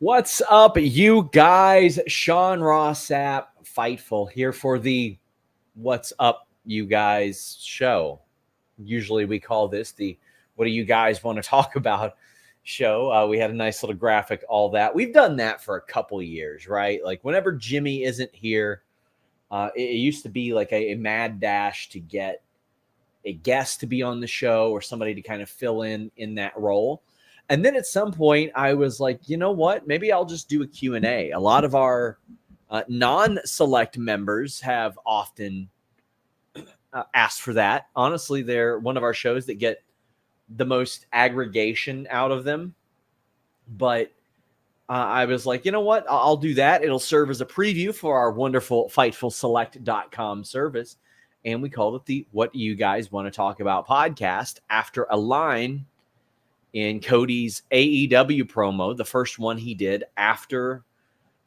What's up, you guys? Sean Ross Sapp, Fightful, here for the What's Up, You Guys show. Usually we call this the What Do You Guys Want to Talk About show. We had a nice little graphic, all that. We've done that for a couple years, right? Like whenever Jimmy isn't here, it used to be like a mad dash to get a guest to be on the show or somebody to kind of fill in that role. And then at some point, I was like, you know what? Maybe I'll just do a Q&A. A lot of our non-select members have often asked for that. Honestly, they're one of our shows that get the most aggregation out of them. But I was like, you know what? I'll do that. It'll serve as a preview for our wonderful FightfulSelect.com service. And we called it the What Do You Guys Want to Talk About podcast after a line in Cody's AEW promo, the first one he did after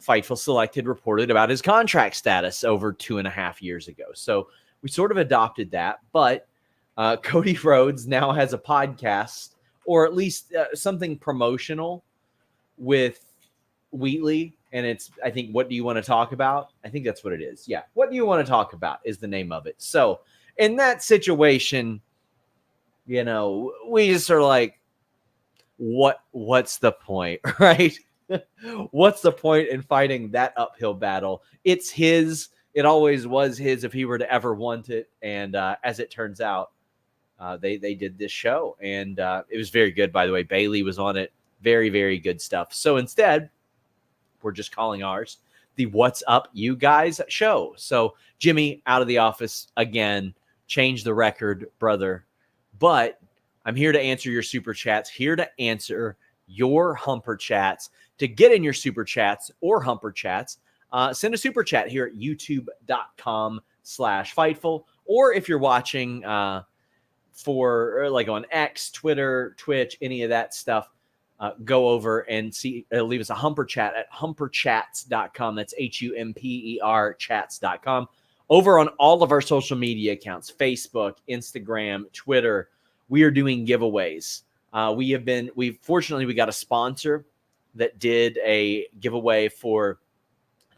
Fightful Select had reported about his contract status over 2.5 years ago. So we sort of adopted that, but Cody Rhodes now has a podcast, or at least something promotional with Wheatley, and it's, I think, What Do You Want to Talk About? I think that's what it is. Yeah, What Do You Want to Talk About is the name of it. So in that situation, you know, we just are like, what's the point, right? What's the point in fighting that uphill battle? It's his. It always was his if he were to ever want it. And as it turns out, they did this show. And it was very good, by the way. Bailey was on it. Very, very good stuff. So instead, we're just calling ours the What's Up, You Guys show. So Jimmy out of the office again. Change the record, brother. But I'm here to answer your super chats, here to answer your humper chats. To get in your super chats or humper chats, send a super chat here at youtube.com/Fightful. Or if you're watching for like on X, Twitter, Twitch, any of that stuff, go over and leave us a humper chat at humperchats.com. That's HUMPER chats.com. Over on all of our social media accounts, Facebook, Instagram, Twitter, we are doing giveaways. Fortunately, we got a sponsor that did a giveaway for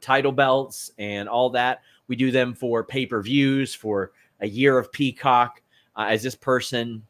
title belts and all that. We do them for pay-per-views, for a year of Peacock. As this person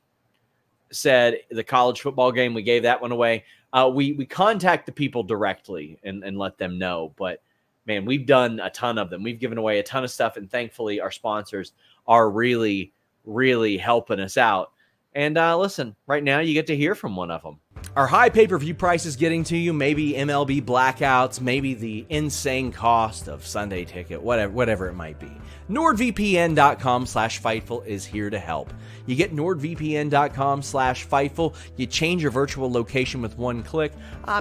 said, the college football game, we gave that one away. We contact the people directly and let them know. But, man, we've done a ton of them. We've given away a ton of stuff, and thankfully our sponsors are really, really helping us out. And listen, right now you get to hear from one of them. Are high pay-per-view prices getting to you? Maybe MLB blackouts, maybe the insane cost of Sunday ticket, whatever it might be. NordVPN.com/Fightful is here to help. You get NordVPN.com/Fightful. You change your virtual location with one click.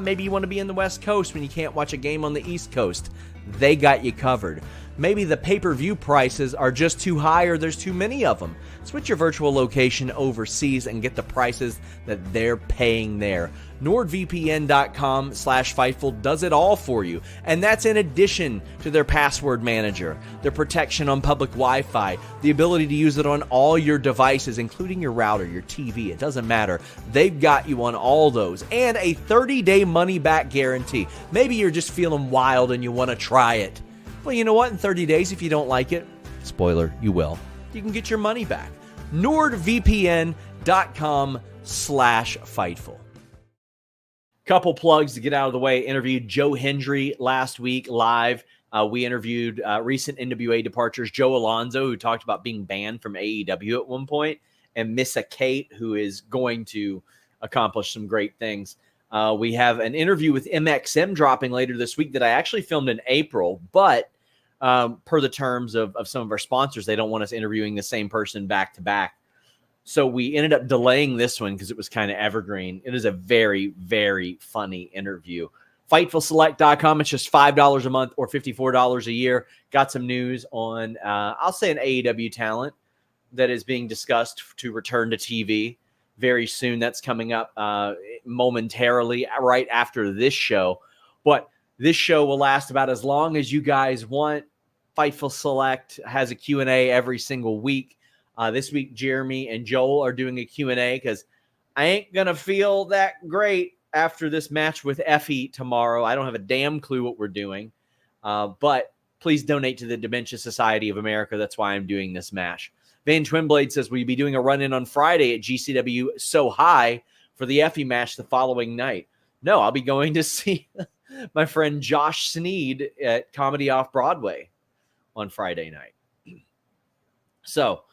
Maybe you want to be in the West Coast when you can't watch a game on the East Coast. They got you covered. Maybe the pay-per-view prices are just too high or there's too many of them. Switch your virtual location overseas and get the prices that they're paying there. NordVPN.com/Fightful does it all for you. And that's in addition to their password manager, their protection on public Wi-Fi, the ability to use it on all your devices, including your router, your TV. It doesn't matter. They've got you on all those. And a 30-day money-back guarantee. Maybe you're just feeling wild and you want to try it. Well, you know what? In 30 days, if you don't like it, spoiler, you will, you can get your money back. NordVPN.com/Fightful. Couple plugs to get out of the way. Interviewed Joe Hendry last week live. We interviewed recent NWA departures, Joe Alonzo, who talked about being banned from AEW at one point, and Missa Kate, who is going to accomplish some great things. We have an interview with MXM dropping later this week that I actually filmed in April, but per the terms of some of our sponsors, they don't want us interviewing the same person back to back. So we ended up delaying this one because it was kind of evergreen. It is a very, very funny interview. FightfulSelect.com. It's just $5 a month or $54 a year. Got some news on, I'll say, an AEW talent that is being discussed to return to TV very soon. That's coming up momentarily right after this show. But this show will last about as long as you guys want. Fightful Select has a Q&A every single week. This week, Jeremy and Joel are doing a Q&A because I ain't going to feel that great after this match with Effie tomorrow. I don't have a damn clue what we're doing. But please donate to the Dementia Society of America. That's why I'm doing this match. Van Twinblade says, will you be doing a run-in on Friday at GCW So High for the Effie match the following night? No, I'll be going to see my friend Josh Sneed at Comedy Off Broadway on Friday night. So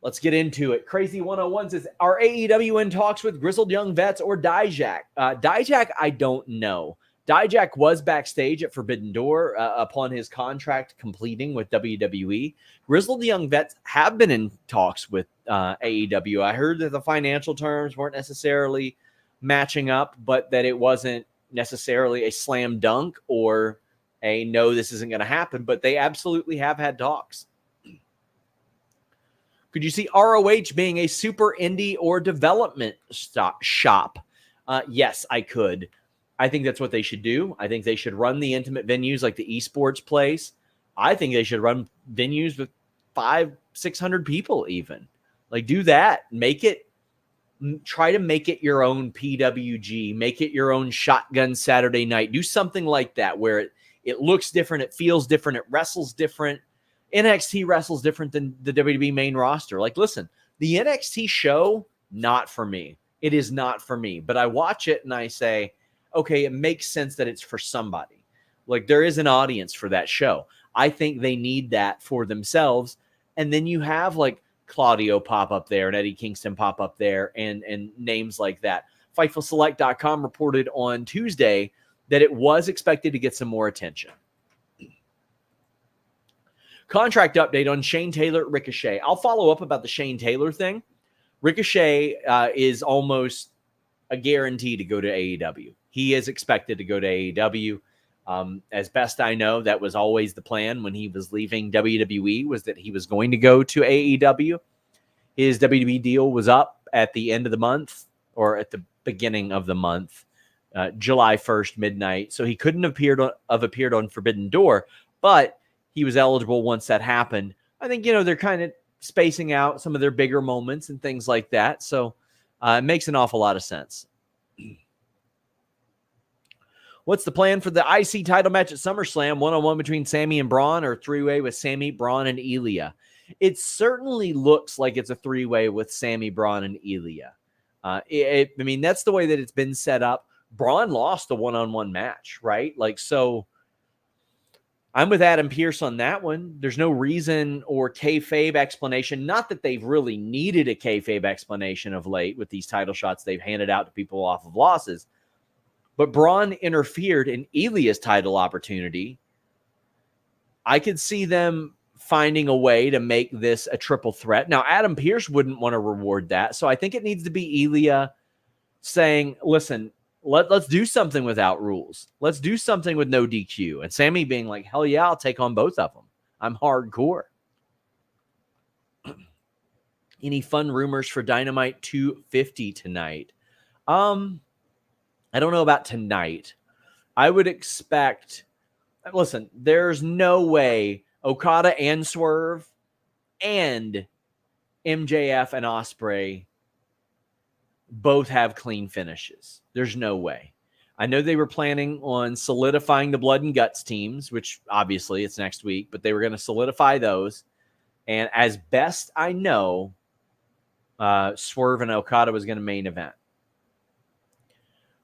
let's get into it. Crazy 101 says, are AEW in talks with Grizzled Young Vets or Dijak? Dijak, I don't know. Dijak was backstage at Forbidden Door upon his contract completing with WWE. Grizzled Young Vets have been in talks with AEW. I heard that the financial terms weren't necessarily matching up, but that it wasn't necessarily a slam dunk or a no, this isn't going to happen, but they absolutely have had talks. Could you see ROH being a super indie or development shop? Yes, I could. I think that's what they should do. I think they should run the intimate venues like the esports place. I think they should run venues with 500-600 people even. Like, do that. Try to make it your own PWG. Make it your own Shotgun Saturday Night. Do something like that where it looks different, it feels different, it wrestles different. NXT wrestles different than the WWE main roster. Like, listen, the NXT show, not for me. It is not for me. But I watch it and I say, okay, it makes sense that it's for somebody. Like, there is an audience for that show. I think they need that for themselves. And then you have like Claudio pop up there and Eddie Kingston pop up there and names like that. FightfulSelect.com reported on Tuesday that it was expected to get some more attention. Contract update on Shane Taylor, Ricochet. I'll follow up about the Shane Taylor thing. Ricochet is almost a guarantee to go to AEW. He is expected to go to AEW. As best I know, that was always the plan when he was leaving WWE, was that he was going to go to AEW. His WWE deal was up at the end of the month or at the beginning of the month, July 1st, midnight. So he couldn't have appeared on Forbidden Door, but he was eligible once that happened. I think, they're kind of spacing out some of their bigger moments and things like that. So it makes an awful lot of sense. What's the plan for the IC title match at SummerSlam? One-on-one between Sammy and Braun, or three-way with Sammy, Braun, and Ilya? It certainly looks like it's a three-way with Sammy, Braun, and Ilya. That's the way that it's been set up. Braun lost the one-on-one match, right? So I'm with Adam Pearce on that one. There's no reason or kayfabe explanation. Not that they've really needed a kayfabe explanation of late with these title shots they've handed out to people off of losses. But Braun interfered in Ilya's title opportunity. I could see them finding a way to make this a triple threat. Now, Adam Pearce wouldn't want to reward that. So I think it needs to be Ilya saying, listen, let's do something without rules. Let's do something with no DQ. And Sammy being like, hell yeah, I'll take on both of them. I'm hardcore. Any fun rumors for Dynamite 250 tonight? I don't know about tonight. I would expect, listen, there's no way Okada and Swerve and MJF and Ospreay both have clean finishes. There's no way. I know they were planning on solidifying the Blood and Guts teams, which obviously it's next week, but they were going to solidify those. And as best I know, Swerve and Okada was going to main event.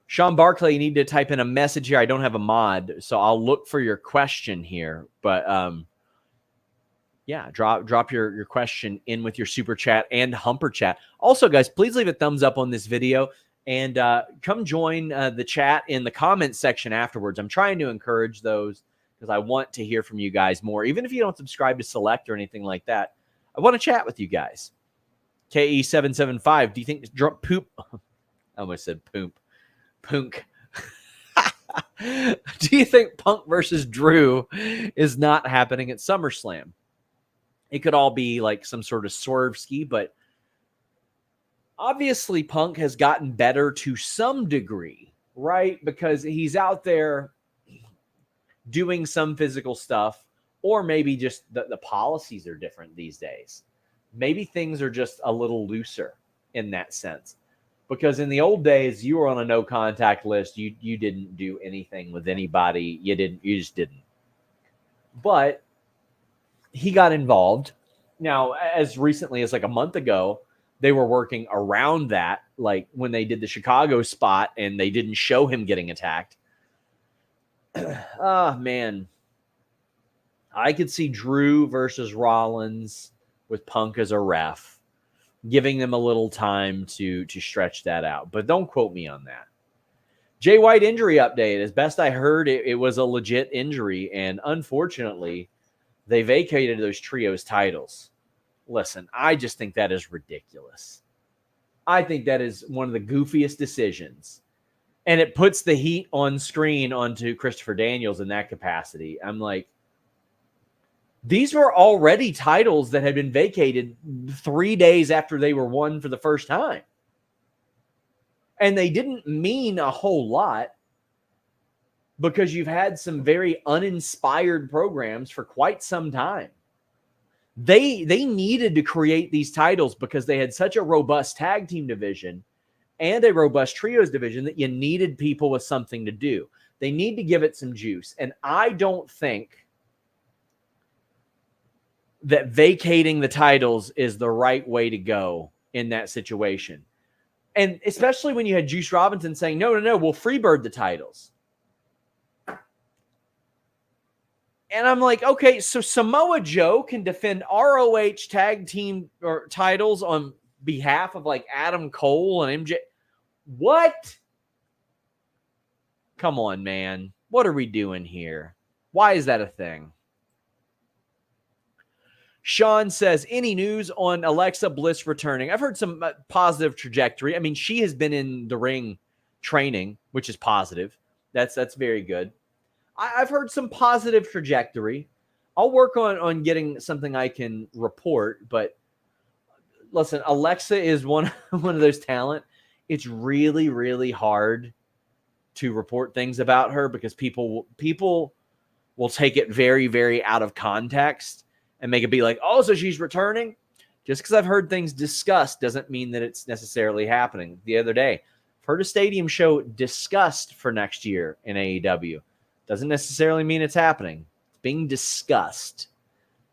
Sean Barclay, you need to type in a message here. I don't have a mod, so I'll look for your question here. But drop your question in with your super chat and humper chat. Also, guys, please leave a thumbs up on this video and come join the chat in the comments section afterwards. I'm trying to encourage those because I want to hear from you guys more. Even if you don't subscribe to Select or anything like that, I want to chat with you guys. KE775, do you think poop? I almost said poop. Punk. Do you think Punk versus Drew is not happening at SummerSlam? It could all be like some sort of swerve ski, but obviously Punk has gotten better to some degree, right? Because he's out there doing some physical stuff, or maybe just the policies are different these days. Maybe things are just a little looser in that sense. Because in the old days, you were on a no contact list. You didn't do anything with anybody. You just didn't. But he got involved. Now, as recently as like a month ago, they were working around that, like when they did the Chicago spot and they didn't show him getting attacked. Man. I could see Drew versus Rollins with Punk as a ref, giving them a little time to stretch that out. But don't quote me on that. Jay White injury update. As best I heard, it was a legit injury. And unfortunately, they vacated those trios titles. Listen, I just think that is ridiculous. I think that is one of the goofiest decisions. And it puts the heat on screen onto Christopher Daniels in that capacity. I'm like, these were already titles that had been vacated 3 days after they were won for the first time. And they didn't mean a whole lot because you've had some very uninspired programs for quite some time. They needed to create these titles because they had such a robust tag team division and a robust trios division that you needed people with something to do. They need to give it some juice. And I don't think that vacating the titles is the right way to go in that situation. And especially when you had Juice Robinson saying, no, we'll freebird the titles. And I'm like, okay, so Samoa Joe can defend ROH tag team or titles on behalf of like Adam Cole and MJ. What? Come on, man. What are we doing here? Why is that a thing? Sean says, any news on Alexa Bliss returning? I've heard some positive trajectory. I mean, she has been in the ring training, which is positive. That's very good. I've heard some positive trajectory. I'll work on getting something I can report. But listen, Alexa is one of those talent. It's really, really hard to report things about her because people will take it very, very out of context and make it be like, oh, so she's returning? Just because I've heard things discussed doesn't mean that it's necessarily happening. The other day, I've heard a stadium show discussed for next year in AEW. Doesn't necessarily mean it's happening. It's being discussed.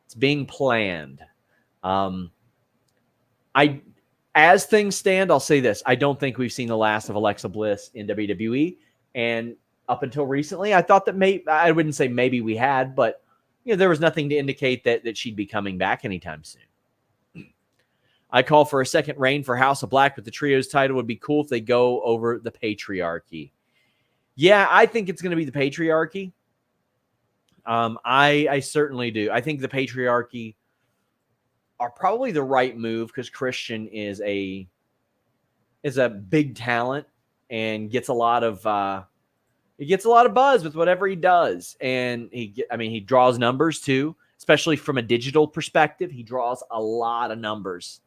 It's being planned. As things stand, I'll say this. I don't think we've seen the last of Alexa Bliss in WWE. And up until recently, I thought that I wouldn't say maybe we had, but there was nothing to indicate that she'd be coming back anytime soon. I call for a second reign for House of Black with the trios title. Would be cool if they go over the patriarchy. Yeah, I think it's going to be the patriarchy. I certainly do. I think the patriarchy are probably the right move because Christian is a big talent and gets a lot of buzz with whatever he does, and he draws numbers too, especially from a digital perspective. He draws a lot of numbers.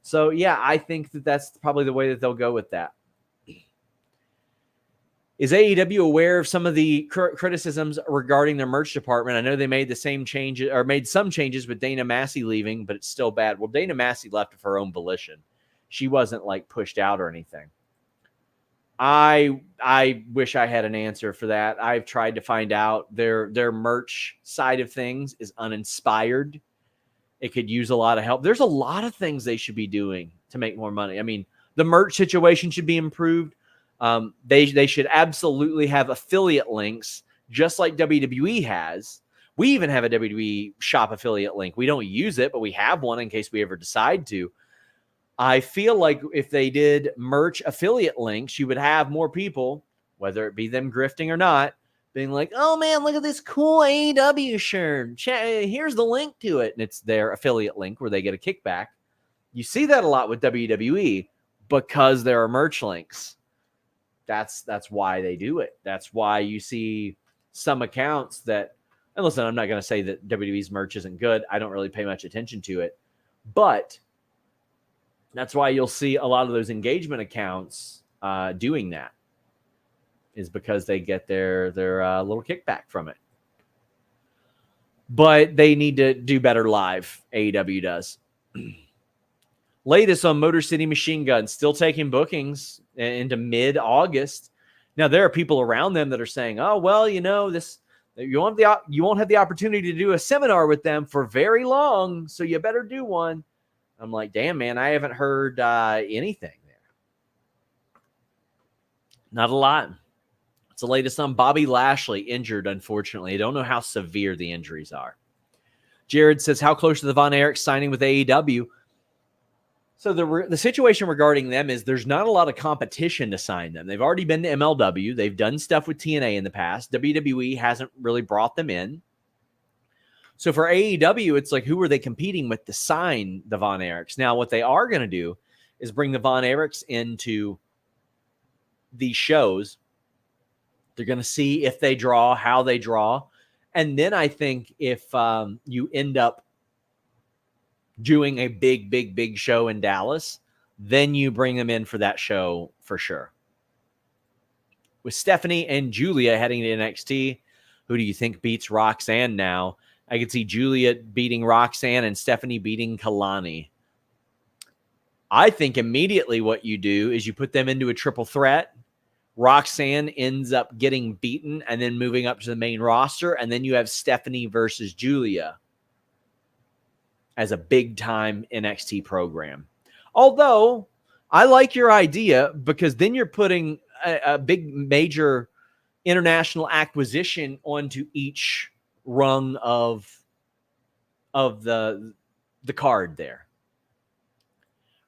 So yeah, I think that's probably the way that they'll go with that. Is AEW aware of some of the criticisms regarding their merch department? I know they made some changes with Dana Massey leaving, but it's still bad. Well, Dana Massey left of her own volition. She wasn't like pushed out or anything. I wish I had an answer for that. I've tried to find out. Their merch side of things is uninspired. It could use a lot of help. There's a lot of things they should be doing to make more money. I mean, the merch situation should be improved. They should absolutely have affiliate links, just like WWE has. We even have a WWE shop affiliate link. We don't use it, but we have one in case we ever decide to. I feel like if they did merch affiliate links, you would have more people, whether it be them grifting or not, being like, oh man, look at this cool AEW shirt. Here's the link to it. And it's their affiliate link where they get a kickback. You see that a lot with WWE because there are merch links. That's why they do it. That's why you see some accounts that, and listen, I'm not going to say that WWE's merch isn't good. I don't really pay much attention to it, but that's why you'll see a lot of those engagement accounts doing that, is because they get their little kickback from it. But they need to do better live. AEW does. Latest on Motor City Machine Gun, still taking bookings into mid-August. Now, there are people around them that are saying, oh, well, you won't have the opportunity to do a seminar with them for very long, so you better do one. I'm like, damn, man, I haven't heard anything there. Not a lot. It's the latest on Bobby Lashley, injured, unfortunately. I don't know how severe the injuries are. Jared says, how close to the Von Erichs signing with AEW? So the situation regarding them is there's not a lot of competition to sign them. They've already been to MLW. They've done stuff with TNA in the past. WWE hasn't really brought them in. So for AEW, it's like, who are they competing with to sign the Von Erichs? Now, what they are going to do is bring the Von Erichs into these shows. They're going to see if they draw, how they draw. And then I think if you end up doing a big show in Dallas, then you bring them in for that show for sure. With Stephanie and Julia heading to NXT, who do you think beats Roxanne now? I could see Julia beating Roxanne and Stephanie beating Kalani. I think immediately what you do is you put them into a triple threat. Roxanne ends up getting beaten and then moving up to the main roster, and then you have Stephanie versus Julia as a big-time NXT program. Although, I like your idea because then you're putting a big major international acquisition onto each rung of the card there.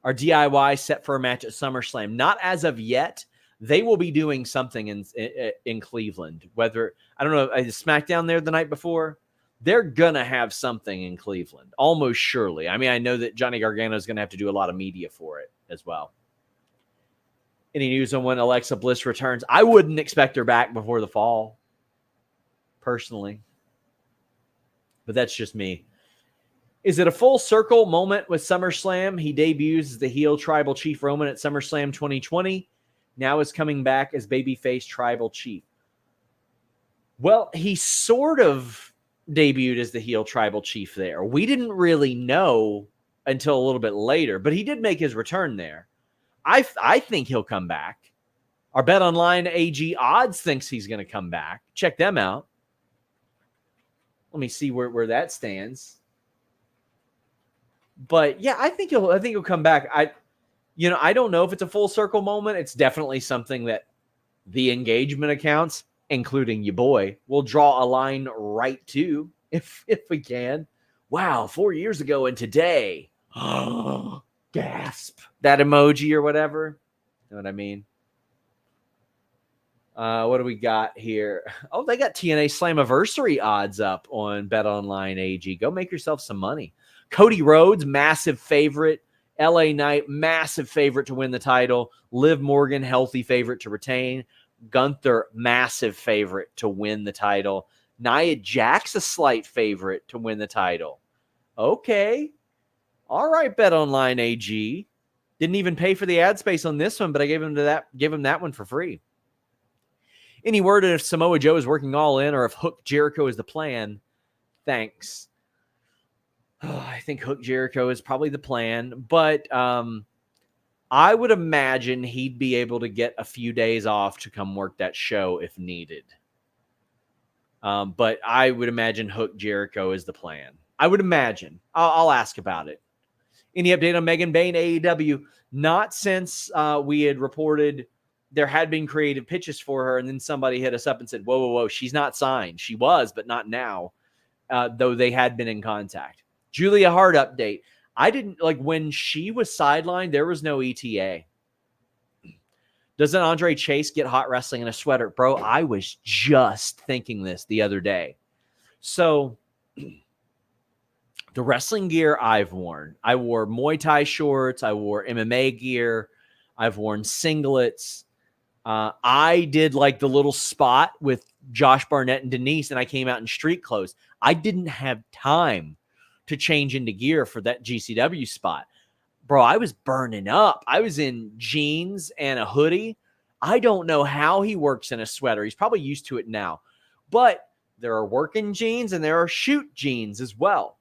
Our DIY set for a match at SummerSlam. Not as of yet. They will be doing something in Cleveland. Whether, I don't know, is SmackDown there the night before? They're going to have something in Cleveland, almost surely. I mean, I know that Johnny Gargano is going to have to do a lot of media for it as well. Any news on when Alexa Bliss returns? I wouldn't expect her back before the fall, personally. But that's just me. Is it a full circle moment with SummerSlam? He debuts as the heel Tribal Chief Roman at SummerSlam 2020. Now is coming back as babyface Tribal Chief. Well, he sort of debuted as the heel Tribal Chief there. We didn't really know until a little bit later, but he did make his return there. I think he'll come back. Our BetOnline AG Odds thinks he's going to come back. Check them out. Let me see where that stands. But yeah, I think he'll come back. I don't know if it's a full circle moment. It's definitely something that the engagement accounts, including your boy, will draw a line right to if we can. Wow, 4 years ago and today. Gasp. That emoji or whatever. You know what I mean? What do we got here? Oh, they got TNA Slammiversary odds up on BetOnline AG. Go make yourself some money. Cody Rhodes, massive favorite. LA Knight, massive favorite to win the title. Liv Morgan, healthy favorite to retain. Gunther, massive favorite to win the title. Nia Jax, a slight favorite to win the title. Okay. All right, BetOnline AG. Didn't even pay for the ad space on this one, but I gave him that one for free. Any word if Samoa Joe is working all in or if Hook Jericho is the plan? Thanks. I think Hook Jericho is probably the plan, but I would imagine he'd be able to get a few days off to come work that show if needed. But I would imagine Hook Jericho is the plan. I would imagine. I'll ask about it. Any update on Megan Bain, AEW? Not since we had reported there had been creative pitches for her, and then somebody hit us up and said, whoa, she's not signed. She was, but not now, though they had been in contact. Julia Hart update. I didn't, when she was sidelined, there was no ETA. Doesn't Andre Chase get hot wrestling in a sweater? Bro, I was just thinking this the other day. So the wrestling gear I've worn, I wore Muay Thai shorts, I wore MMA gear, I've worn singlets. I did the little spot with Josh Barnett and Denise, and I came out in street clothes. I didn't have time to change into gear for that GCW spot. Bro, I was burning up. I was in jeans and a hoodie. I don't know how he works in a sweater. He's probably used to it now. But there are working jeans and there are shoot jeans as well.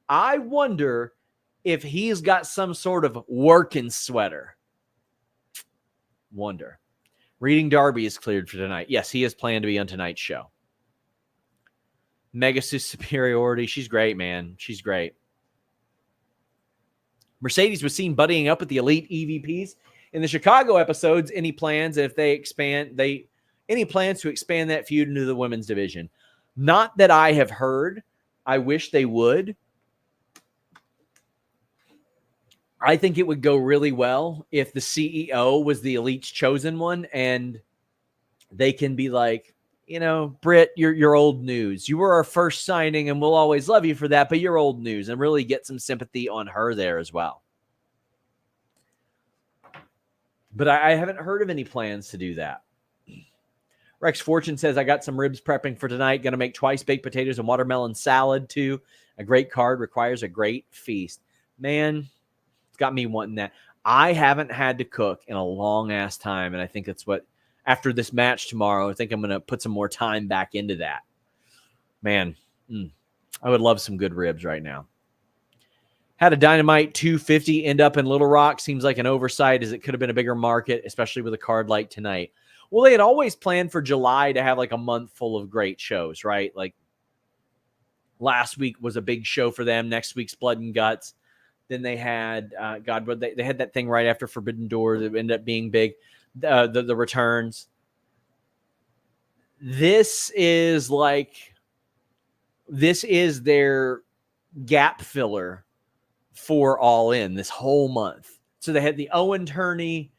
I wonder if he's got some sort of working sweater. Wonder. Reading Darby is cleared for tonight. Yes, he is planned to be on tonight's show. Megasus Superiority. She's great, man. She's great. Mercedes was seen buddying up with the Elite EVPs in the Chicago episodes. Any plans if they expand? Any plans to expand that feud into the women's division? Not that I have heard. I wish they would. I think it would go really well if the CEO was the Elite's chosen one, and they can be like, you know, Britt, you're old news. You were our first signing, and we'll always love you for that, but you're old news, and really get some sympathy on her there as well. But I haven't heard of any plans to do that. Rex Fortune says, I got some ribs prepping for tonight. Going to make twice baked potatoes and watermelon salad, too. A great card requires a great feast. Man, it's got me wanting that. I haven't had to cook in a long-ass time, and I think that's what, after this match tomorrow, I think I'm going to put some more time back into that. Man, I would love some good ribs right now. Had a Dynamite 250 end up in Little Rock. Seems like an oversight, as it could have been a bigger market, especially with a card like tonight. Well, they had always planned for July to have like a month full of great shows, right? Like last week was a big show for them. Next week's Blood and Guts. Then they had, they had that thing right after Forbidden Door that ended up being big. The returns. This is their gap filler for All In this whole month. So they had the Owen tourney.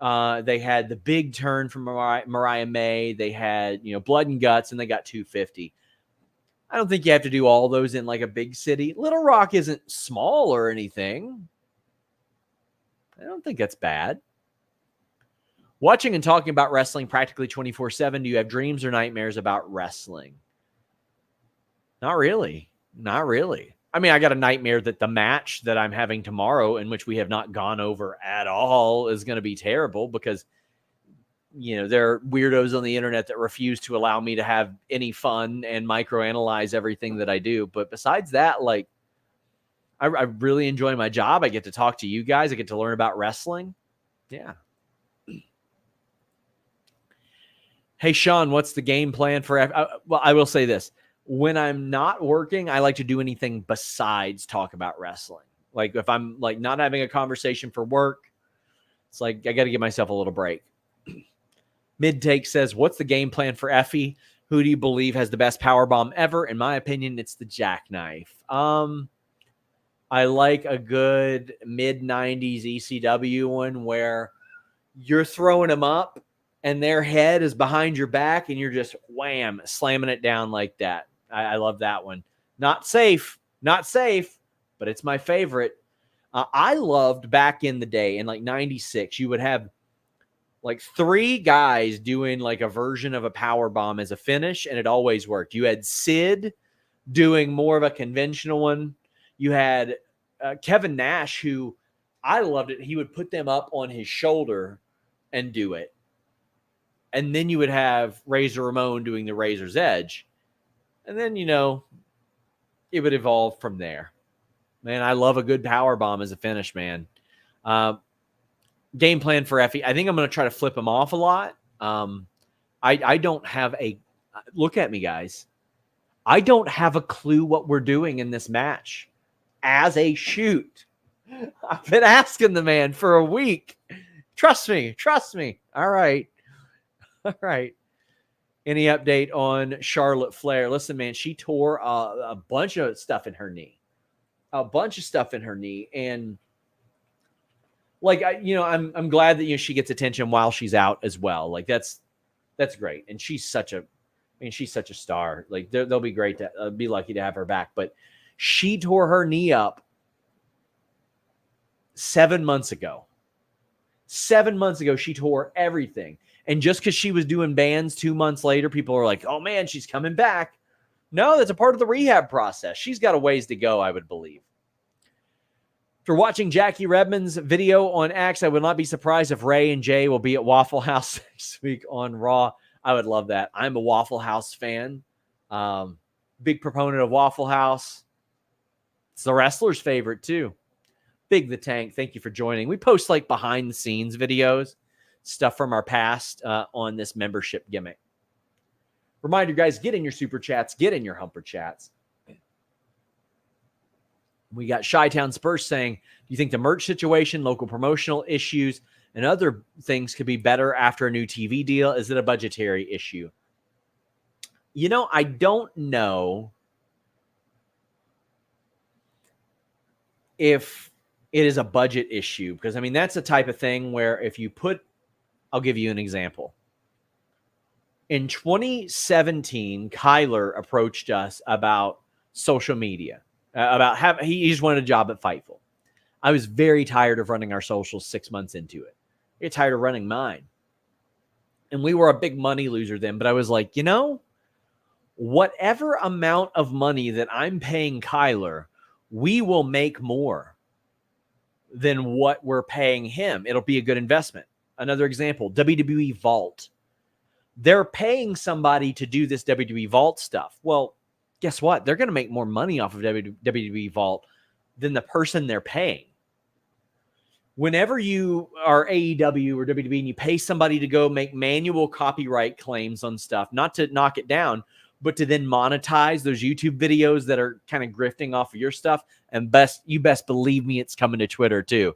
They had the big turn from Mariah May. They had, Blood and Guts, and they got 250. I don't think you have to do all those in like a big city. Little Rock isn't small or anything. I don't think that's bad. Watching and talking about wrestling practically 24/7. Do you have dreams or nightmares about wrestling? Not really. Not really. I mean, I got a nightmare that the match that I'm having tomorrow, in which we have not gone over at all, is going to be terrible because, there are weirdos on the internet that refuse to allow me to have any fun and microanalyze everything that I do. But besides that, I really enjoy my job. I get to talk to you guys. I get to learn about wrestling. Yeah. Hey, Sean, what's the game plan for... Well, I will say this. When I'm not working, I like to do anything besides talk about wrestling. Like if I'm not having a conversation for work, it's like I got to give myself a little break. Mid-Take says, what's the game plan for Effie? Who do you believe has the best powerbomb ever? In my opinion, it's the Jackknife. I like a good mid-90s ECW one where you're throwing them up and their head is behind your back and you're just wham, slamming it down like that. I love that one. Not safe, but it's my favorite. I loved back in the day in 96, you would have 3 guys doing a version of a power bomb as a finish, and it always worked. You had Sid doing more of a conventional one. You had Kevin Nash, who I loved it. He would put them up on his shoulder and do it. And then you would have Razor Ramon doing the Razor's Edge. And then, it would evolve from there. Man, I love a good power bomb as a finish, man. Game plan for Effie. I think I'm going to try to flip him off a lot. I don't have a... Look at me, guys. I don't have a clue what we're doing in this match as a shoot. I've been asking the man for a week. Trust me. All right. Any update on Charlotte Flair? Listen, man, she tore a bunch of stuff in her knee. And I'm glad that she gets attention while she's out as well. That's great. And she's such a star. They'll be great to be lucky to have her back. But she tore her knee up 7 months ago. 7 months ago, she tore everything. And just because she was doing bands 2 months later, people are like, oh man, she's coming back. No, that's a part of the rehab process. She's got a ways to go, I would believe. For watching Jackie Redmond's video on X, I would not be surprised if Ray and Jay will be at Waffle House next week on Raw. I would love that. I'm a Waffle House fan. Big proponent of Waffle House. It's the wrestler's favorite too. Big the Tank, thank you for joining. We post like behind the scenes videos, stuff from our past on this membership gimmick. Reminder, guys, get in your super chats, get in your humper chats. We got Chi-Town Spurs saying, do you think the merch situation, local promotional issues, and other things could be better after a new TV deal? Is it a budgetary issue? You know, I don't know if it is a budget issue, because, I mean, that's the type of thing where if you put, I'll give you an example. In 2017, Kyler approached us about social media, he just wanted a job at Fightful. I was very tired of running our socials 6 months into it. I get tired of running mine. And we were a big money loser then, but I was like, you know, whatever amount of money that I'm paying Kyler, we will make more than what we're paying him. It'll be a good investment. Another example, WWE Vault. They're paying somebody to do this WWE Vault stuff. Well, guess what? They're going to make more money off of WWE Vault than the person they're paying. Whenever you are AEW or WWE and you pay somebody to go make manual copyright claims on stuff, not to knock it down, but to then monetize those YouTube videos that are kind of grifting off of your stuff, and you best believe me, it's coming to Twitter too,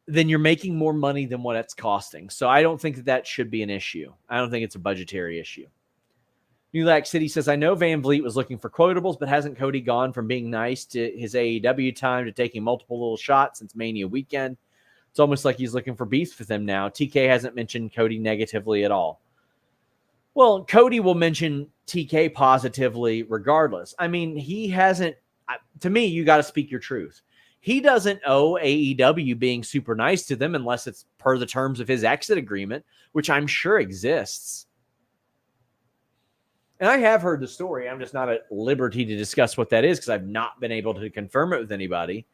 then you're making more money than what it's costing. So I don't think that should be an issue. I don't think it's a budgetary issue. New Lack City says, I know Van Vliet was looking for quotables, but hasn't Cody gone from being nice to his AEW time to taking multiple little shots since Mania weekend? It's almost like he's looking for beef with him now. TK hasn't mentioned Cody negatively at all. Well, Cody will mention TK positively regardless. I mean, he hasn't, to me, you got to speak your truth. He doesn't owe AEW being super nice to them unless it's per the terms of his exit agreement, which I'm sure exists. And I have heard the story. I'm just not at liberty to discuss what that is because I've not been able to confirm it with anybody.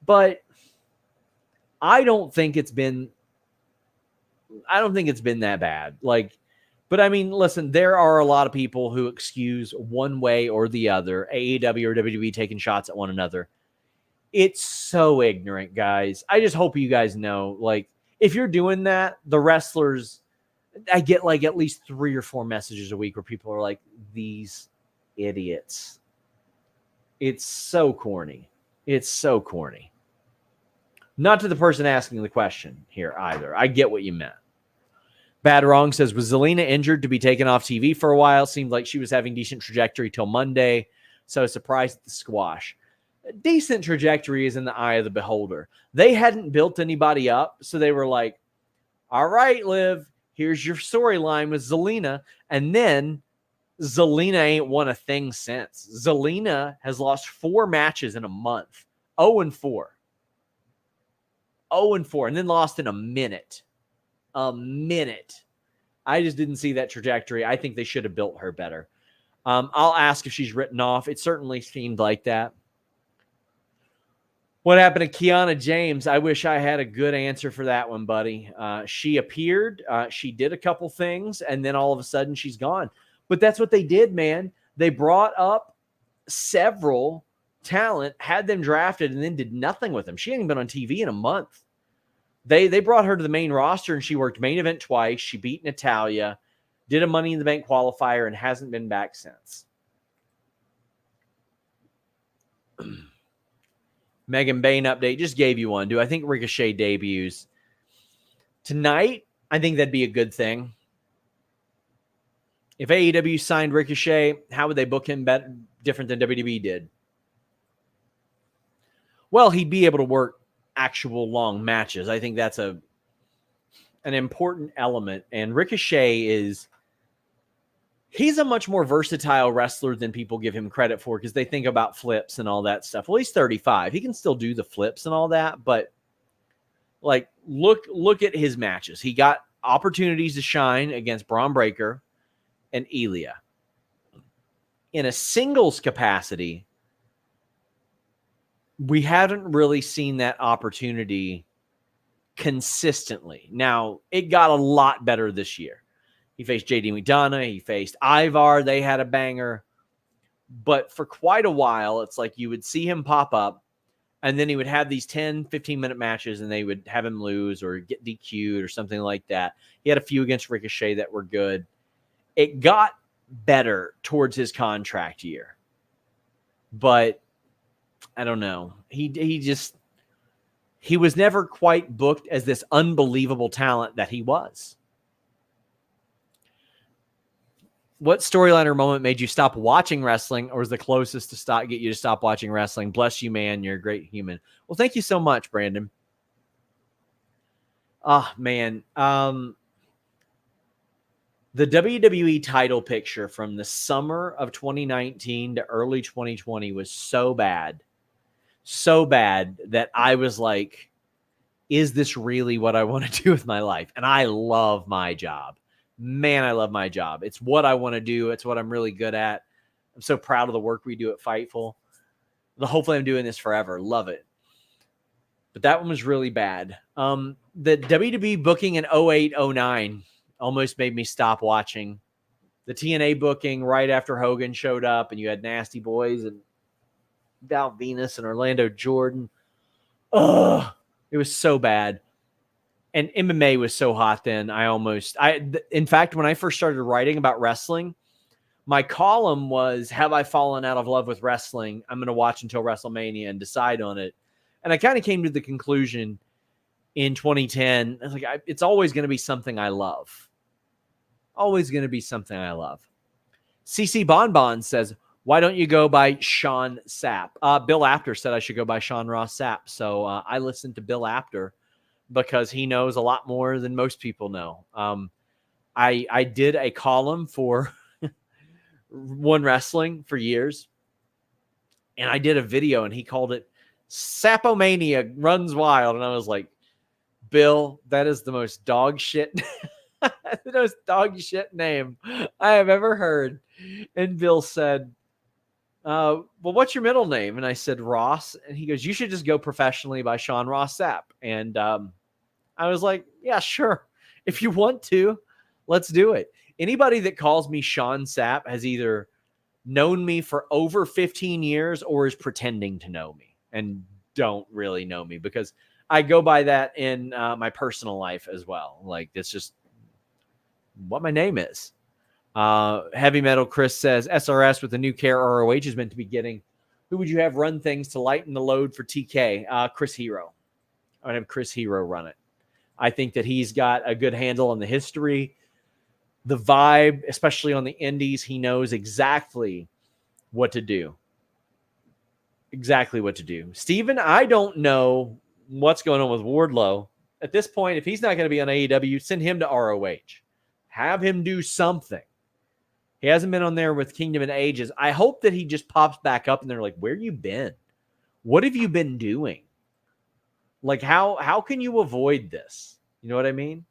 But I don't think it's been that bad. But I mean, listen, there are a lot of people who excuse one way or the other, AEW or WWE taking shots at one another. It's so ignorant, guys. I just hope you guys know, if you're doing that, the wrestlers, I get at least 3 or 4 messages a week where people are like, these idiots. It's so corny. It's so corny. Not to the person asking the question here either. I get what you meant. Bad Wrong says, was Zelina injured to be taken off TV for a while? Seemed like she was having decent trajectory till Monday. So surprised at the squash. Decent trajectory is in the eye of the beholder. They hadn't built anybody up. So they were like, all right, Liv, here's your storyline with Zelina. And then Zelina ain't won a thing since. Zelina has lost 4 matches in a month. 0-4. 0-4. And then lost in a minute. A minute. I just didn't see that trajectory. I think they should have built her better. I'll ask if she's written off. It certainly seemed like that. What happened to Kiana James? I wish I had a good answer for that one, buddy. She appeared. She did a couple things, and then all of a sudden she's gone. But that's what they did, man. They brought up several talent, had them drafted, and then did nothing with them. She hadn't been on TV in a month. They brought her to the main roster, and she worked main event twice. She beat Natalya, did a Money in the Bank qualifier, and hasn't been back since. Megan Bain update. Just gave you one. Do I think Ricochet debuts tonight? I think that'd be a good thing. If AEW signed Ricochet, how would they book him better, different than WWE did? Well, he'd be able to work actual long matches. I think that's an important element. And Ricochet he's a much more versatile wrestler than people give him credit for because they think about flips and all that stuff. Well, he's 35. He can still do the flips and all that, but look at his matches. He got opportunities to shine against Braun Breaker and Ilya. In a singles capacity, we haven't really seen that opportunity consistently. Now, it got a lot better this year. He faced JD McDonough. He faced Ivar. They had a banger. But for quite a while, it's like you would see him pop up, And then he would have these 10, 15-minute matches, and they would have him lose or get DQ'd or something like that. He had a few against Ricochet that were good. It got better towards his contract year. But I don't know. He was never quite booked as this unbelievable talent that he was. What storyline or moment made you stop watching wrestling, or was the closest to get you to stop watching wrestling? Bless you, man. You're a great human. Well, thank you so much, Brandon. Oh, man. The WWE title picture from the summer of 2019 to early 2020 was so bad that I was like, is this really what I want to do with my life? And I love my job. Man, I love my job. It's what I want to do. It's what I'm really good at. I'm so proud of the work we do at Fightful. Hopefully I'm doing this forever. Love it. But that one was really bad. The WWE booking in 08, 09 almost made me stop watching. The TNA booking right after Hogan showed up, and you had Nasty Boys and Val Venus and Orlando Jordan. Ugh, it was so bad. And MMA was so hot then. In fact, when I first started writing about wrestling, my column was, have I fallen out of love with wrestling? I'm going to watch until WrestleMania and decide on it. And I kind of came to the conclusion in 2010, I was like, it's always going to be something I love. Always going to be something I love. CC Bonbon says, why don't you go by Sean Sapp? Bill Apter said I should go by Sean Ross Sapp. So I listened to Bill Apter because he knows a lot more than most people know. I did a column for One Wrestling for years, and I did a video, and he called it Sappomania Runs Wild. And I was like, Bill, that is the most dog shit, the most dog shit name I have ever heard. And Bill said, well, what's your middle name? And I said, Ross. And he goes, you should just go professionally by Sean Ross Sapp. And I was like, yeah, sure. If you want to, let's do it. Anybody that calls me Sean Sapp has either known me for over 15 years or is pretending to know me and don't really know me, because I go by that in my personal life as well. Like, that's just what my name is. Heavy Metal Chris says, SRS with the new care ROH is meant to be getting. Who would you have run things to lighten the load for TK? Chris Hero. I would have Chris Hero run it. I think that he's got a good handle on the history, the vibe, especially on the indies. He knows exactly what to do. Exactly what to do. Steven, I don't know what's going on with Wardlow. At this point, if he's not going to be on AEW, send him to ROH. Have him do something. He hasn't been on there with Kingdom in ages. I hope that he just pops back up and they're like, where you been? What have you been doing? Like, how can you avoid this? You know what I mean?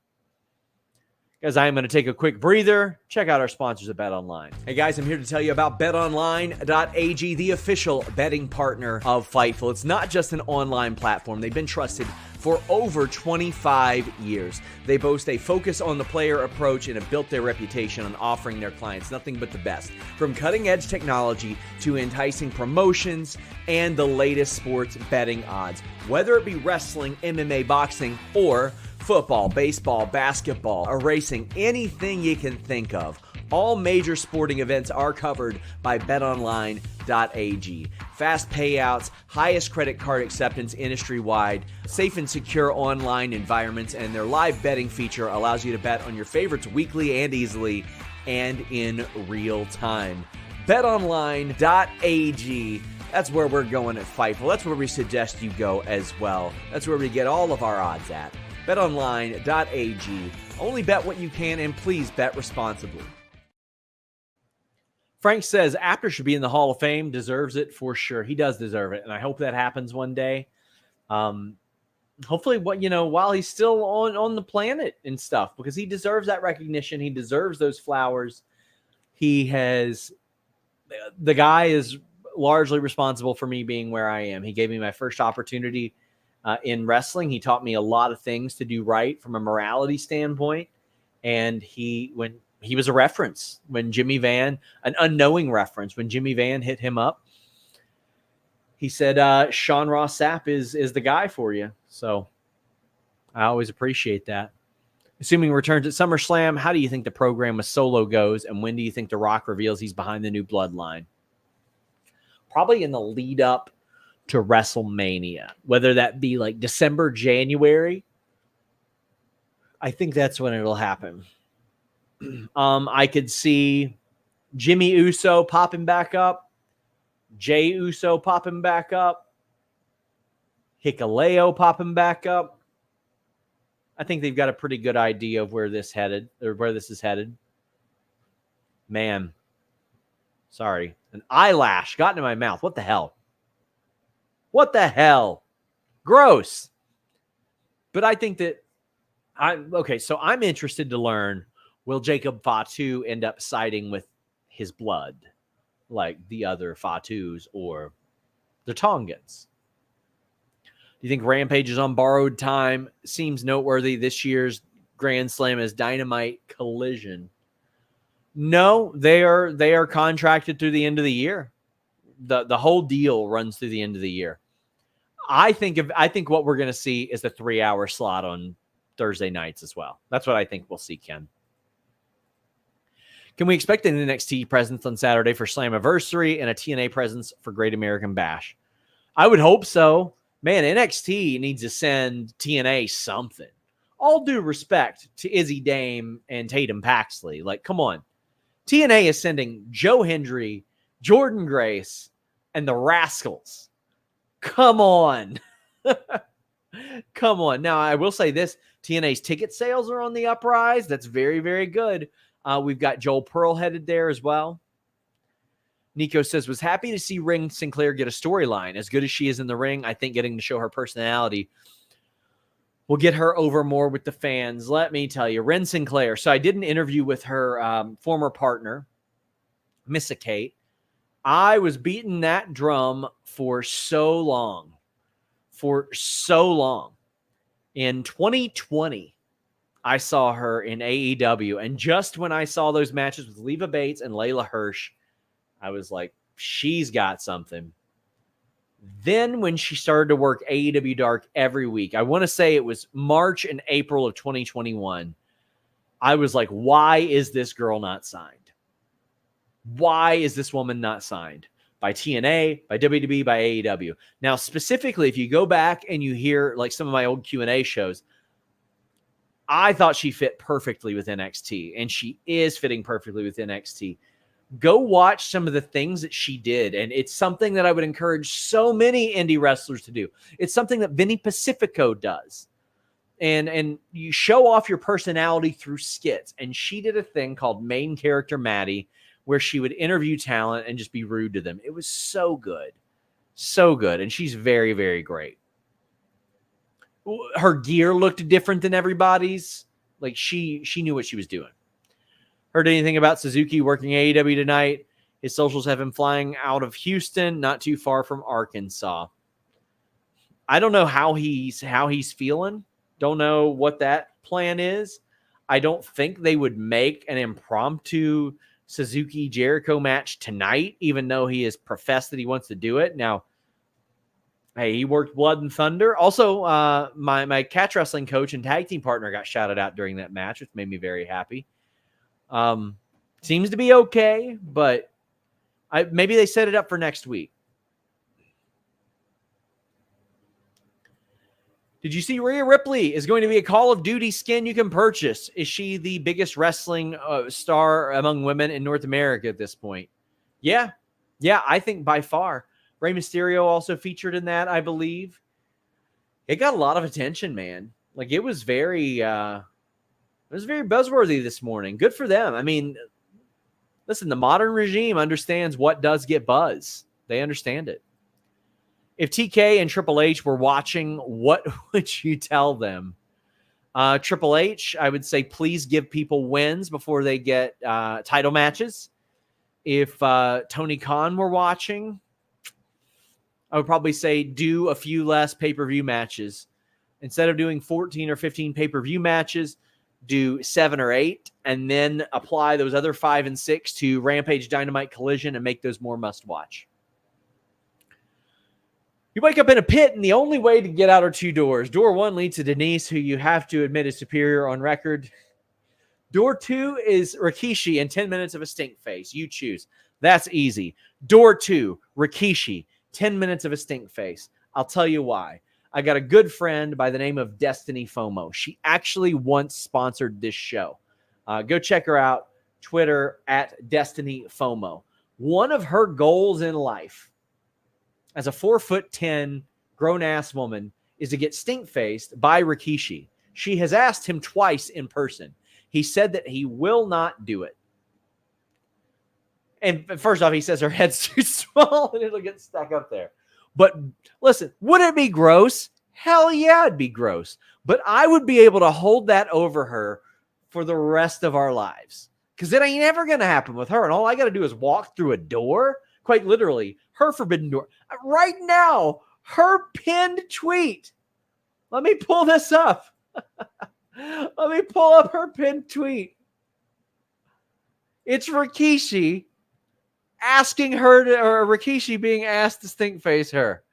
Guys, I am going to take a quick breather. Check out our sponsors at BetOnline. Hey guys, I'm here to tell you about BetOnline.ag, the official betting partner of Fightful. It's not just an online platform. They've been trusted for over 25 years. They boast a focus on the player approach and have built their reputation on offering their clients nothing but the best. From cutting-edge technology to enticing promotions and the latest sports betting odds. Whether it be wrestling, MMA, boxing, or football, baseball, basketball, or racing, anything you can think of. All major sporting events are covered by BetOnline.ag. Fast payouts, highest credit card acceptance industry-wide, safe and secure online environments, and their live betting feature allows you to bet on your favorites weekly and easily and in real time. BetOnline.ag. That's where we're going at Fightful. That's where we suggest you go as well. That's where we get all of our odds at. BetOnline.ag. Only bet what you can, and please bet responsibly. Frank says Apter should be in the Hall of Fame. Deserves it for sure. He does deserve it, and I hope that happens one day. Hopefully, while he's still on the planet and stuff, because he deserves that recognition. He deserves those flowers. The guy is largely responsible for me being where I am. He gave me my first opportunity in wrestling. He taught me a lot of things to do right from a morality standpoint. And he was a reference when Jimmy Van, an unknowing reference, when Jimmy Van hit him up. He said Sean Ross Sapp is the guy for you. So I always appreciate that. Assuming returns at SummerSlam, how do you think the program with Solo goes, and when do you think The Rock reveals he's behind the new Bloodline? Probably in the lead up to WrestleMania, whether that be like December, January. I think that's when it'll happen. I could see Jimmy Uso popping back up, Jay Uso popping back up, Hikuleo popping back up. I think they've got a pretty good idea of where this is headed. Man, sorry, an eyelash got into my mouth. What the hell? What the hell? Gross. But I think that so I'm interested to learn, will Jacob Fatu end up siding with his blood like the other Fatus or the Tongans? Do you think Rampage is on borrowed time? Seems noteworthy. This year's Grand Slam is Dynamite Collision. No, they are contracted through the end of the year. The whole deal runs through the end of the year. I think what we're going to see is the 3-hour slot on Thursday nights as well. That's what I think we'll see, Ken. Can we expect an NXT presence on Saturday for Slammiversary and a TNA presence for Great American Bash? I would hope so. Man, NXT needs to send TNA something. All due respect to Izzy Dame and Tatum Paxley. Like, come on. TNA is sending Joe Hendry, Jordan Grace, and the Rascals. Come on. Come on. Now, I will say this. TNA's ticket sales are on the uprise. That's very, very good. We've got Joel Pearl headed there as well. Nico says, was happy to see Wren Sinclair get a storyline. As good as she is in the ring, I think getting to show her personality will get her over more with the fans. Let me tell you, Wren Sinclair. So I did an interview with her former partner, Missa Kate. I was beating that drum for so long. In 2020, I saw her in AEW. And just when I saw those matches with Leva Bates and Layla Hirsch, I was like, she's got something. Then when she started to work AEW Dark every week, I want to say it was March and April of 2021, I was like, why is this girl not signed? Why is this woman not signed? By TNA, by WWE, by AEW. Now, specifically, if you go back and you hear like some of my old Q&A shows, I thought she fit perfectly with NXT, and she is fitting perfectly with NXT. Go watch some of the things that she did, and it's something that I would encourage so many indie wrestlers to do. It's something that Vinny Pacifico does. And you show off your personality through skits, and she did a thing called Main Character Maddie, where she would interview talent and just be rude to them. It was so good. So good, and she's very, very great. Her gear looked different than everybody's. Like, she knew what she was doing. Heard anything about Suzuki working AEW tonight? His socials have him flying out of Houston, not too far from Arkansas. I don't know how he's feeling. Don't know what that plan is. I don't think they would make an impromptu Suzuki Jericho match tonight, even though he has professed that he wants to do it. Now, hey, he worked Blood and Thunder. Also, my catch wrestling coach and tag team partner got shouted out during that match, which made me very happy. Seems to be okay, but maybe they set it up for next week. Did you see Rhea Ripley is going to be a Call of Duty skin you can purchase? Is she the biggest wrestling star among women in North America at this point? Yeah, I think by far. Rey Mysterio also featured in that, I believe. It got a lot of attention, man. Like, it was very buzzworthy this morning. Good for them. I mean, listen, the modern regime understands what does get buzz. They understand it. If TK and Triple H were watching, what would you tell them? Triple H, I would say, please give people wins before they get title matches. If Tony Khan were watching, I would probably say do a few less pay-per-view matches. Instead of doing 14 or 15 pay-per-view matches, do 7 or 8, and then apply those other 5 and 6 to Rampage, Dynamite, Collision, and make those more must-watch. You wake up in a pit, and the only way to get out are two doors. Door 1 leads to Denise, who you have to admit is superior on record. Door 2 is Rikishi and 10 minutes of a stink face. You choose. That's easy. Door 2, Rikishi, 10 minutes of a stink face. I'll tell you why. I got a good friend by the name of Destiny FOMO. She actually once sponsored this show. Go check her out. Twitter at Destiny FOMO. One of her goals in life as a 4'10" grown-ass woman is to get stink-faced by Rikishi. She has asked him twice in person. He said that he will not do it. And first off, he says her head's too small and it'll get stuck up there. But listen, would it be gross? Hell yeah, it'd be gross. But I would be able to hold that over her for the rest of our lives. Because it ain't ever going to happen with her. And all I got to do is walk through a door. Quite literally, her forbidden door. Right now, her pinned tweet. Let me pull this up. Let me pull up her pinned tweet. It's Rikishi asking her to, or Rikishi being asked to stink face her.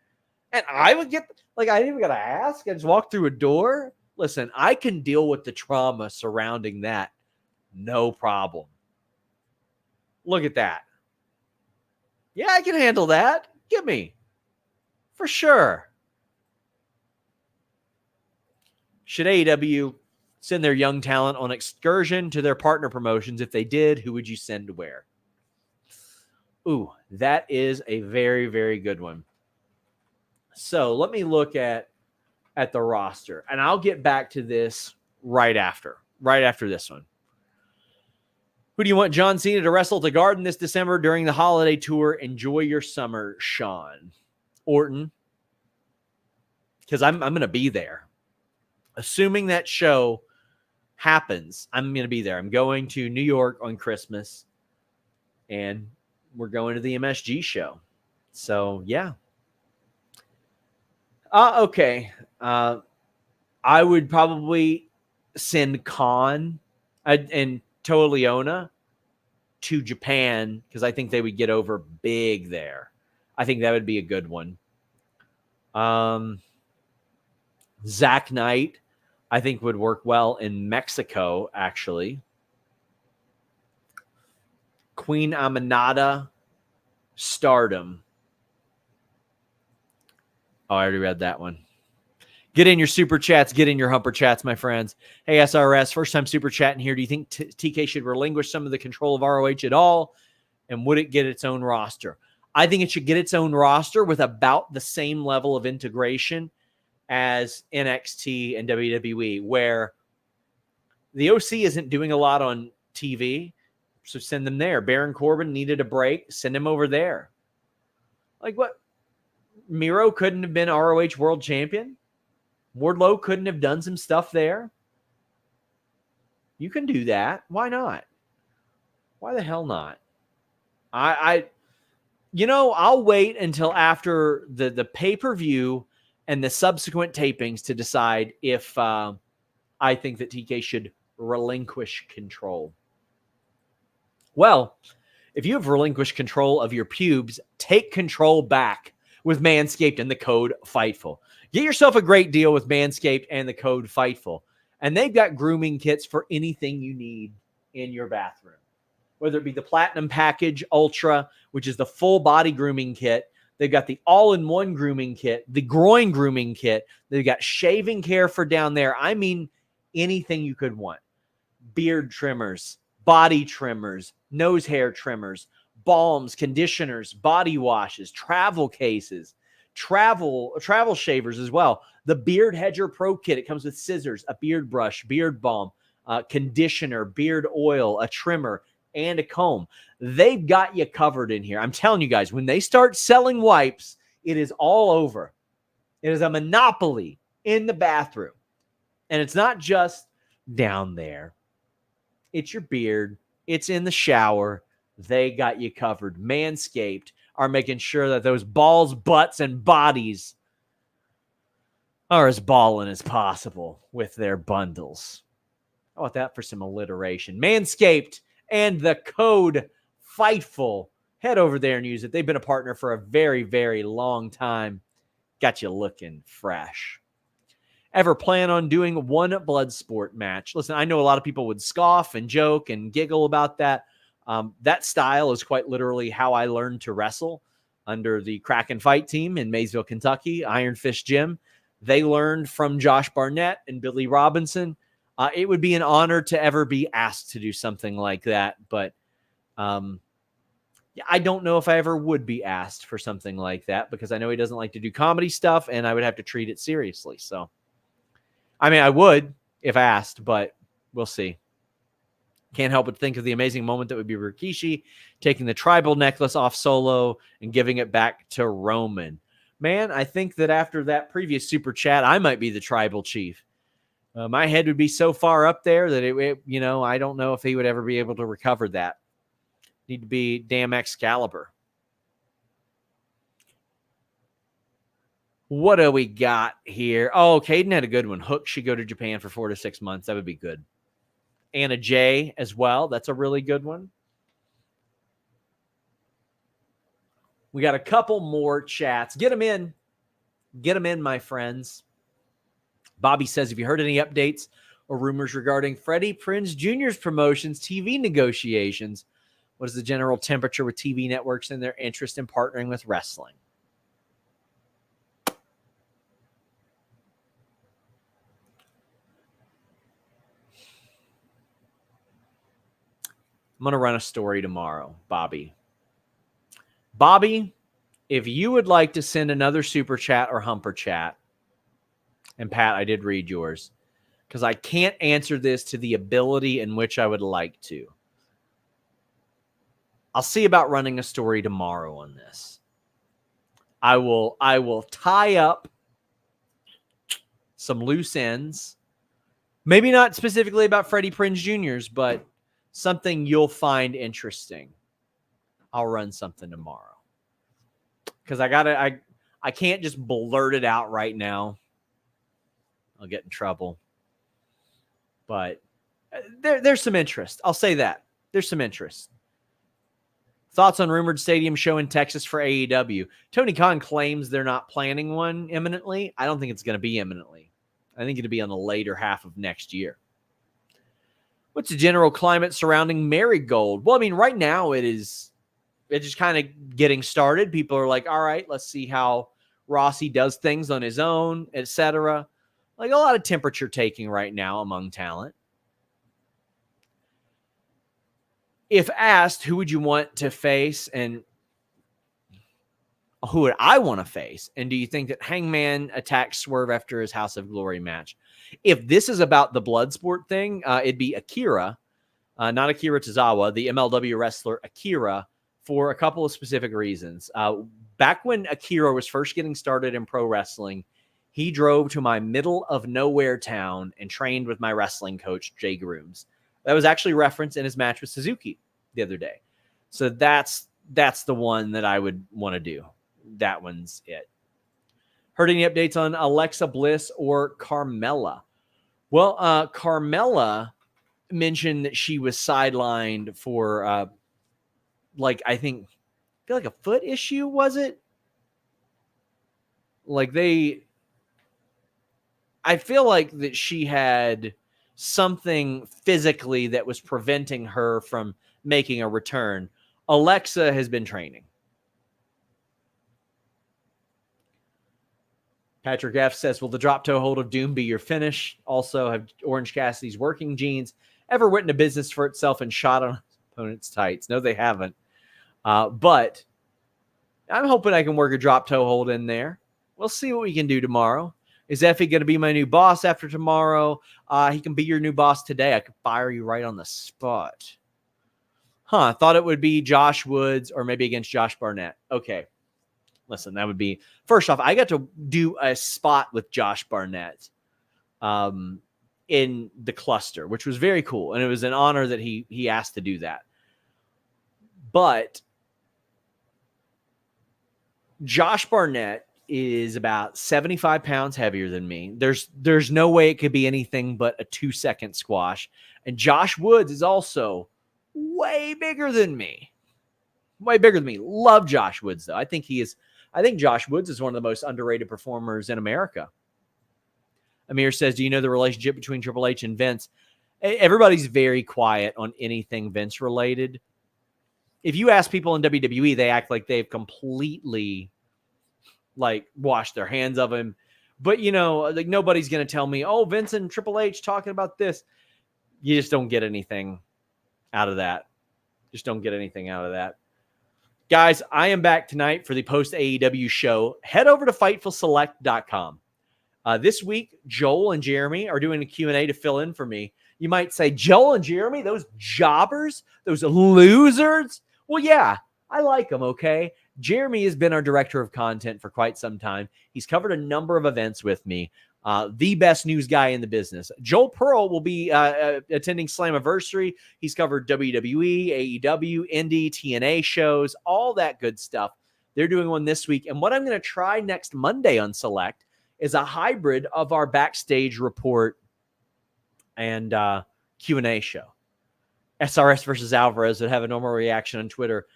And I would get, like, I didn't even got to ask. I just walk through a door. Listen, I can deal with the trauma surrounding that. No problem. Look at that. Yeah, I can handle that. Give me. For sure. Should AEW send their young talent on excursion to their partner promotions? If they did, who would you send to where? Ooh, that is a very, very good one. So let me look at the roster, and I'll get back to this right after this one. Who do you want John Cena to wrestle at the Garden this December during the holiday tour? Enjoy your summer, Sean. Orton. Because I'm going to be there. Assuming that show happens, I'm going to be there. I'm going to New York on Christmas. And we're going to the MSG show. So, yeah. Okay. I would probably send Khan and Leona to Japan because I think they would get over big there. I think that would be a good one. Zack Knight, I think, would work well in Mexico, actually. Queen Aminata, Stardom. Oh, I already read that one. Get in your super chats. Get in your humper chats, my friends. Hey, SRS, first time super chatting here. Do you think TK should relinquish some of the control of ROH at all? And would it get its own roster? I think it should get its own roster with about the same level of integration as NXT and WWE, where the OC isn't doing a lot on TV. So send them there. Baron Corbin needed a break. Send him over there. Like what? Miro couldn't have been ROH world champion. Wardlow couldn't have done some stuff there. You can do that. Why not? Why the hell not? I'll wait until after the pay-per-view and the subsequent tapings to decide if I think that TK should relinquish control. Well, if you have relinquished control of your pubes, take control back with Manscaped and the code FIGHTFUL. Get yourself a great deal with Manscaped and the code FIGHTFUL. And they've got grooming kits for anything you need in your bathroom. Whether it be the Platinum Package Ultra, which is the full body grooming kit. They've got the all-in-one grooming kit, the groin grooming kit. They've got shaving care for down there. I mean, anything you could want. Beard trimmers, body trimmers, nose hair trimmers, balms, conditioners, body washes, travel cases, travel shavers as well. The Beard Hedger Pro Kit. It comes with scissors, a beard brush, beard balm, conditioner, beard oil, a trimmer, and a comb. They've got you covered in here. I'm telling you guys, when they start selling wipes, it is all over. It is a monopoly in the bathroom. And it's not just down there. It's your beard. It's in the shower. They got you covered. Manscaped are making sure that those balls, butts, and bodies are as ballin' as possible with their bundles. How about that for some alliteration? Manscaped and the code FIGHTFUL. Head over there and use it. They've been a partner for a very, very long time. Got you looking fresh. Ever plan on doing one Bloodsport match? Listen, I know a lot of people would scoff and joke and giggle about that. That style is quite literally how I learned to wrestle under the Kraken Fight team in Maysville, Kentucky, Iron Fist Gym. They learned from Josh Barnett and Billy Robinson. It would be an honor to ever be asked to do something like that, but I don't know if I ever would be asked for something like that because I know he doesn't like to do comedy stuff, and I would have to treat it seriously. So, I mean, I would if asked, but we'll see. Can't help but think of the amazing moment that would be Rikishi taking the tribal necklace off Solo and giving it back to Roman. Man, I think that after that previous super chat, I might be the tribal chief. My head would be so far up there that I don't know if he would ever be able to recover that. Need to be damn Excalibur. What do we got here? Oh, Caden had a good one. Hook should go to Japan for 4 to 6 months. That would be good. Anna J as well. That's a really good one. We got a couple more chats. Get them in. Get them in, my friends. Bobby says, have you heard any updates or rumors regarding Freddie Prinze Jr.'s promotions, TV negotiations? What is the general temperature with TV networks and their interest in partnering with wrestling? I'm going to run a story tomorrow, Bobby. Bobby, if you would like to send another super chat or humper chat, and Pat, I did read yours, because I can't answer this to the ability in which I would like to. I'll see about running a story tomorrow on this. I will tie up some loose ends. Maybe not specifically about Freddie Prinze Jr.'s, but something you'll find interesting. I'll run something tomorrow. Because I can't just blurt it out right now. I'll get in trouble. But there's some interest. I'll say that. There's some interest. Thoughts on rumored stadium show in Texas for AEW? Tony Khan claims they're not planning one imminently. I don't think it's going to be imminently. I think it'll be on the later half of next year. What's the general climate surrounding Marigold? Well, I mean, right now it's just kind of getting started. People are like, all right, let's see how Rossi does things on his own, etc. Like a lot of temperature taking right now among talent. If asked, who would you want to face and who would I want to face? And do you think that Hangman attacks Swerve after his House of Glory match? If this is about the Bloodsport thing, it'd be Akira, not Akira Tozawa, the MLW wrestler Akira, for a couple of specific reasons. Back when Akira was first getting started in pro wrestling, he drove to my middle of nowhere town and trained with my wrestling coach, Jay Grooms. That was actually referenced in his match with Suzuki the other day. So that's the one that I would want to do. That one's it. Heard any updates on Alexa Bliss or Carmella? Well, Carmella mentioned that she was sidelined for, I feel like a foot issue, was it? I feel like that she had something physically that was preventing her from making a return. Alexa has been training. Patrick F. says, will the drop toe hold of Doom be your finish? Also, have Orange Cassidy's working jeans ever written a business for itself and shot on opponent's tights? No, they haven't. But I'm hoping I can work a drop toe hold in there. We'll see what we can do tomorrow. Is Effie going to be my new boss after tomorrow? He can be your new boss today. I could fire you right on the spot. I thought it would be Josh Woods or maybe against Josh Barnett. Okay. Listen, that would be... First off, I got to do a spot with Josh Barnett in the cluster, which was very cool. And it was an honor that he asked to do that. But Josh Barnett is about 75 pounds heavier than me. There's no way it could be anything but a 2-second squash. And Josh Woods is also way bigger than me. Way bigger than me. Love Josh Woods, though. I think I think Josh Woods is one of the most underrated performers in America. Amir says, do you know the relationship between Triple H and Vince? Everybody's very quiet on anything Vince related. If you ask people in WWE, they act like they've completely washed their hands of him. But, nobody's going to tell me, oh, Vince and Triple H talking about this. You just don't get anything out of that. Just don't get anything out of that. Guys, I am back tonight for the post AEW show. Head over to FightfulSelect.com. This week, Joel and Jeremy are doing a Q&A to fill in for me. You might say, Joel and Jeremy, those jobbers, those losers? Well, yeah, I like them, okay? Jeremy has been our director of content for quite some time. He's covered a number of events with me. The best news guy in the business. Joel Pearl will be attending Slammiversary. He's covered WWE, AEW, Indie, TNA shows, all that good stuff. They're doing one this week. And what I'm going to try next Monday on Select is a hybrid of our backstage report and Q&A show. SRS versus Alvarez would have a normal reaction on Twitter.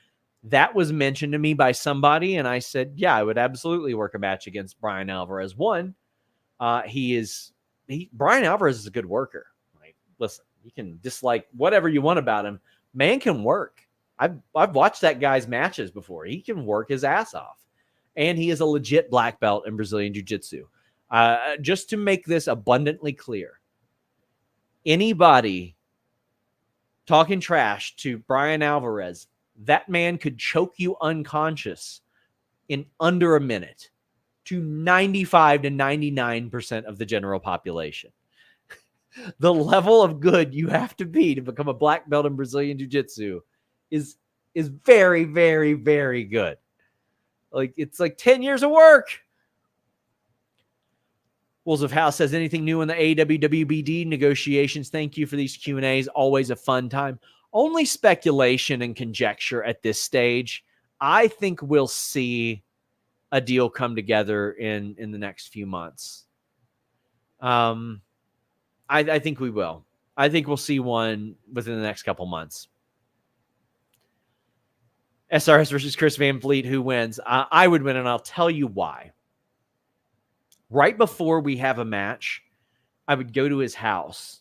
That was mentioned to me by somebody, and I said, yeah, I would absolutely work a match against Brian Alvarez. One, Brian Alvarez is a good worker. Like, listen, you can dislike whatever you want about him. Man can work. I've watched that guy's matches before. He can work his ass off. And he is a legit black belt in Brazilian Jiu-Jitsu. Just to make this abundantly clear, anybody talking trash to Brian Alvarez, that man could choke you unconscious in under a minute to 95 to 99% of the general population. The level of good you have to be to become a black belt in Brazilian Jiu-Jitsu is very, very, very good. It's like 10 years of work. Wolves of House says, anything new in the AEW WBD negotiations? Thank you for these Q&As. Always a fun time. Only speculation and conjecture at this stage. I think we'll see a deal come together in the next few months. I think we will. I think we'll see one within the next couple months. SRS versus Chris Van Vliet, who wins? I would win, and I'll tell you why. Right before we have a match, I would go to his house,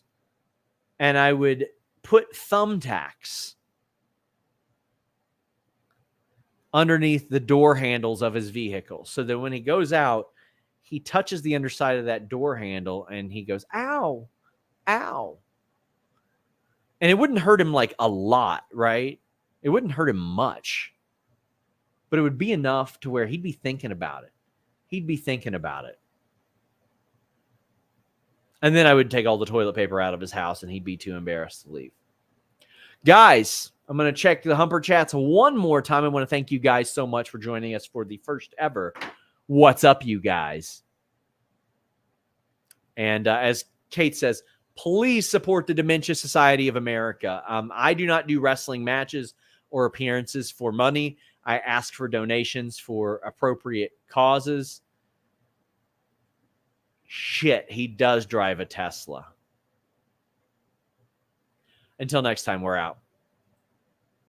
and I would put thumbtacks underneath the door handles of his vehicle so that when he goes out, he touches the underside of that door handle, and he goes, ow, ow. And it wouldn't hurt him a lot, right? It wouldn't hurt him much, but it would be enough to where he'd be thinking about it. He'd be thinking about it. And then I would take all the toilet paper out of his house, and he'd be too embarrassed to leave. Guys, I'm going to check the Humper Chats one more time. I want to thank you guys so much for joining us for the first ever What's Up, You Guys? And as Kate says, please support the Dementia Society of America. I do not do wrestling matches or appearances for money. I ask for donations for appropriate causes. Shit, he does drive a Tesla. Until next time, we're out.